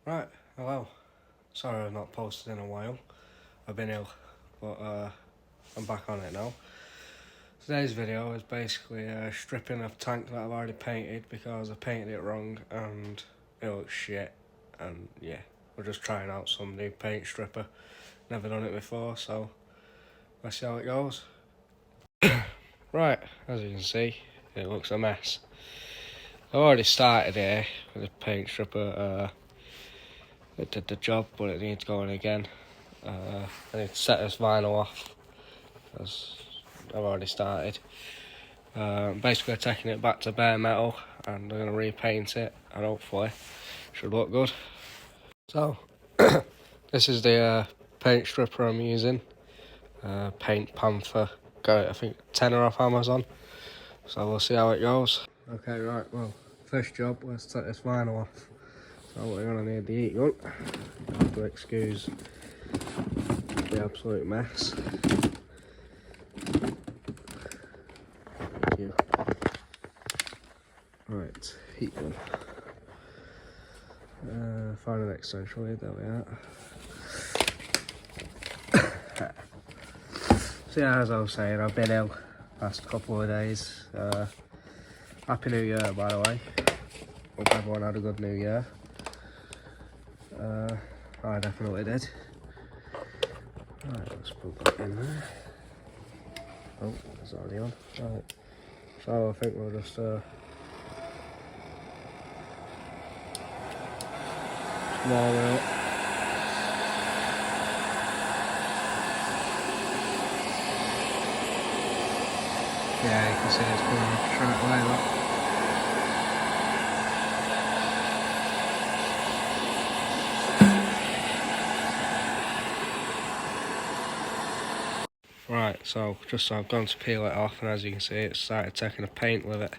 Right, hello. Sorry I've not posted in a while. I've been ill, but I'm back on it now. Today's video is basically stripping a tank that I've already painted because I painted it wrong and it looks shit. And yeah, we're just trying out some new paint stripper. Never done it before, so let's see how it goes. Right, as you can see, it looks a mess. I've already started here with the paint stripper. It did the job, but it needs going again. I need to set this vinyl off, as I've already started. Basically taking it back to bare metal, and I'm going to repaint it, and hopefully it should look good. So, this is the paint stripper I'm using. Paint Panther. Got it, I think, tenner off Amazon. So we'll see how it goes. Okay, right, well, first job, let's take this vinyl off. So we're going to need the heat gun. You have to excuse the absolute mess. Thank you. Right, heat gun. Find an extension lead, there we are. So yeah, as I was saying, I've been ill last couple of days. Happy New Year, by the way. Hope everyone had a good New Year. I definitely did. Right, let's put that in there. Oh, it's already on. Right. So I think we'll just roll it up. Yeah, you can see it's going off straight away, look. Right, so I've gone to peel it off, and as you can see, it started taking a paint with it.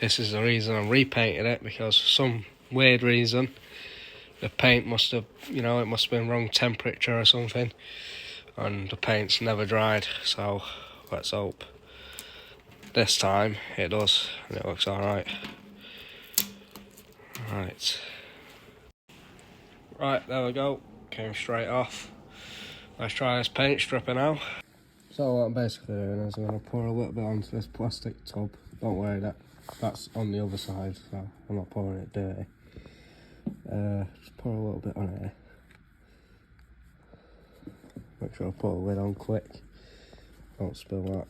This is the reason I'm repainting it, because for some weird reason, the paint must have, it must have been wrong temperature or something, and the paint's never dried, so let's hope this time it does, and it looks alright. Right, there we go, came straight off. Let's try this paint stripper now. So what I'm basically doing is I'm going to pour a little bit onto this plastic tub. Don't worry, that's on the other side, so I'm not pouring it dirty. Just pour a little bit on here. Make sure I put the lid on quick. Don't spill that.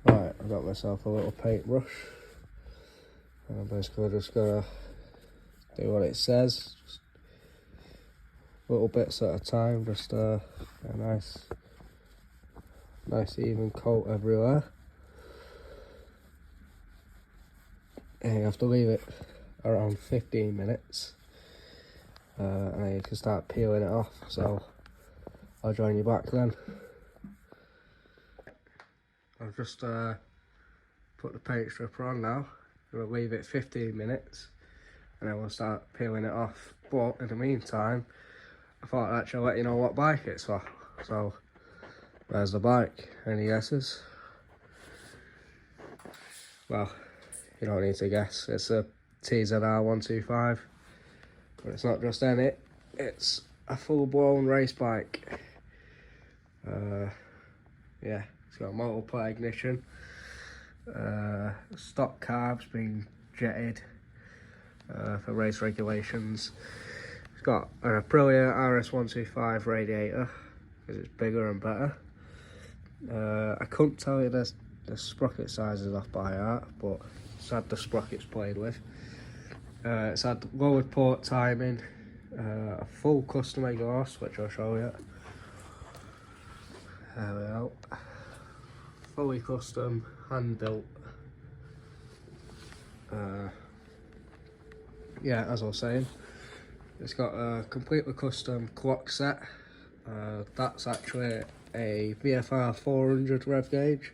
Right, I got myself a little paintbrush. And I'm basically just going to do what it says. Just little bits at a time, just a nice even coat everywhere. And you have to leave it around 15 minutes. And then you can start peeling it off, so I'll join you back then. I've just put the paint stripper on now. We'll leave it 15 minutes and then we'll start peeling it off. But in the meantime, I thought I'd actually let you know what bike it's for. So there's the bike. Any guesses? Well, you don't need to guess. It's a TZR 125, but it's not just any. It's a full-blown race bike. Yeah, it's got a multiple ignition. Stock carbs being jetted for race regulations. It's got an Aprilia RS125 radiator because it's bigger and better. I couldn't tell you the sprocket sizes off by heart, but it's had the sprockets played with. It's had lowered port timing, a full custom exhaust, which I'll show you. There we go. Fully custom, hand built. Yeah, as I was saying, it's got a completely custom clock set. That's actually a VFR 400 rev gauge,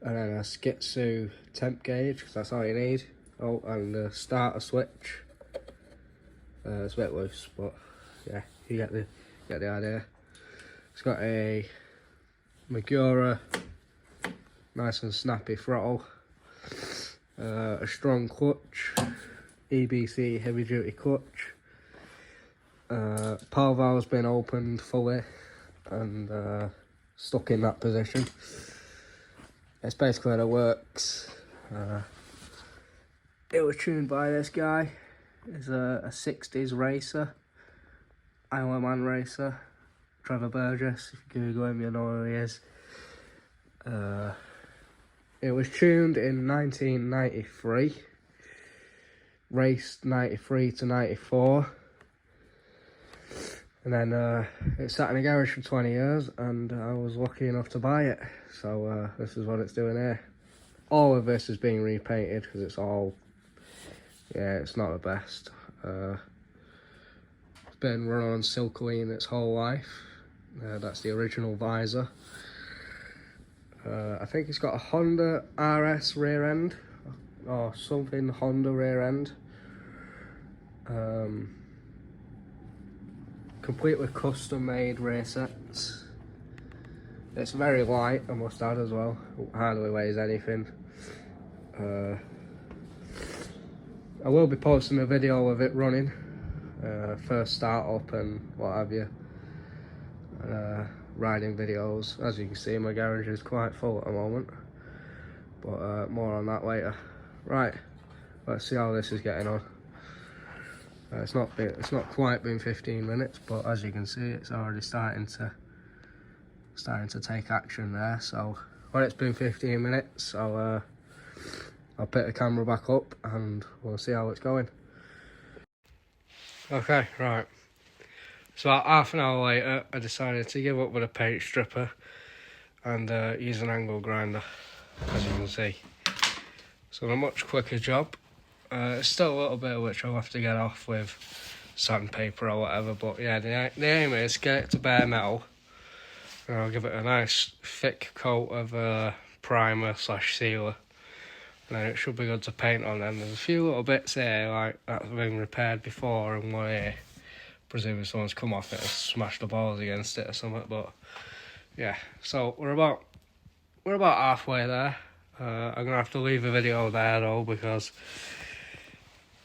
and then a Skitsu temp gauge, because that's all you need. Oh, and the starter switch. It's a bit loose, but yeah, you get the idea. It's got a Magura nice and snappy throttle. a strong clutch, EBC heavy duty clutch. Power valve's been opened fully and stuck in that position. It's basically how it works. It was tuned by this guy. He's a 60's racer, Isle of Man racer, Trevor Burgess. If you Google him, you know who he is. It was tuned in 1993, raced 93 to 94, and then it sat in a garage for 20 years, and I was lucky enough to buy it. So this is what it's doing here. All of this is being repainted because it's all, yeah, it's not the best. It's been run on Silcoline its whole life. That's the original visor. I think it's got a Honda RS rear end, or something Honda rear end. Completely custom made rear sets. It's very light, I must add as well. Hardly weighs anything. I will be posting a video of it running, first start up and what have you. Riding videos. As you can see, my garage is quite full at the moment, but more on that later. Right, let's see how this is getting on. It's not quite been 15 minutes, but as you can see, it's already starting to take action there. So when it's been 15 minutes, I'll pick the camera back up and we'll see how it's going. Okay, right. So about half an hour later, I decided to give up with a paint stripper and use an angle grinder, as you can see. So a much quicker job. It's still a little bit of which I'll have to get off with sandpaper or whatever, but yeah, the aim is to get it to bare metal. And I'll give it a nice thick coat of primer / sealer. And then it should be good to paint on. And there's a few little bits here, like that's been repaired before, and one here. Presumably someone's come off it and smashed the balls against it or something, but yeah. So we're about halfway there. I'm gonna have to leave the video there though, because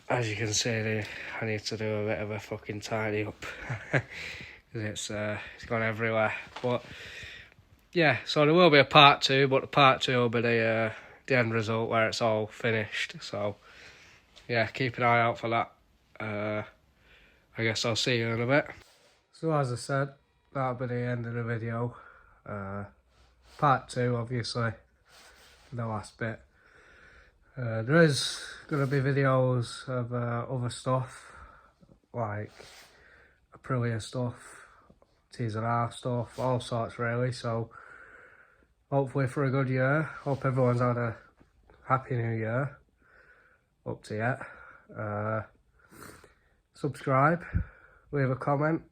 as you can see, I need to do a bit of a fucking tidy up. It's gone everywhere. But yeah, so there will be a part 2, but the part 2 will be the end result where it's all finished. So yeah, keep an eye out for that. I guess I'll see you in a bit. So as I said, that'll be the end of the video. Part 2, obviously, the last bit. There is going to be videos of other stuff, like Aprilia stuff, T&R stuff, all sorts really. So hopefully for a good year. Hope everyone's had a happy new year up to yet. Subscribe, leave a comment,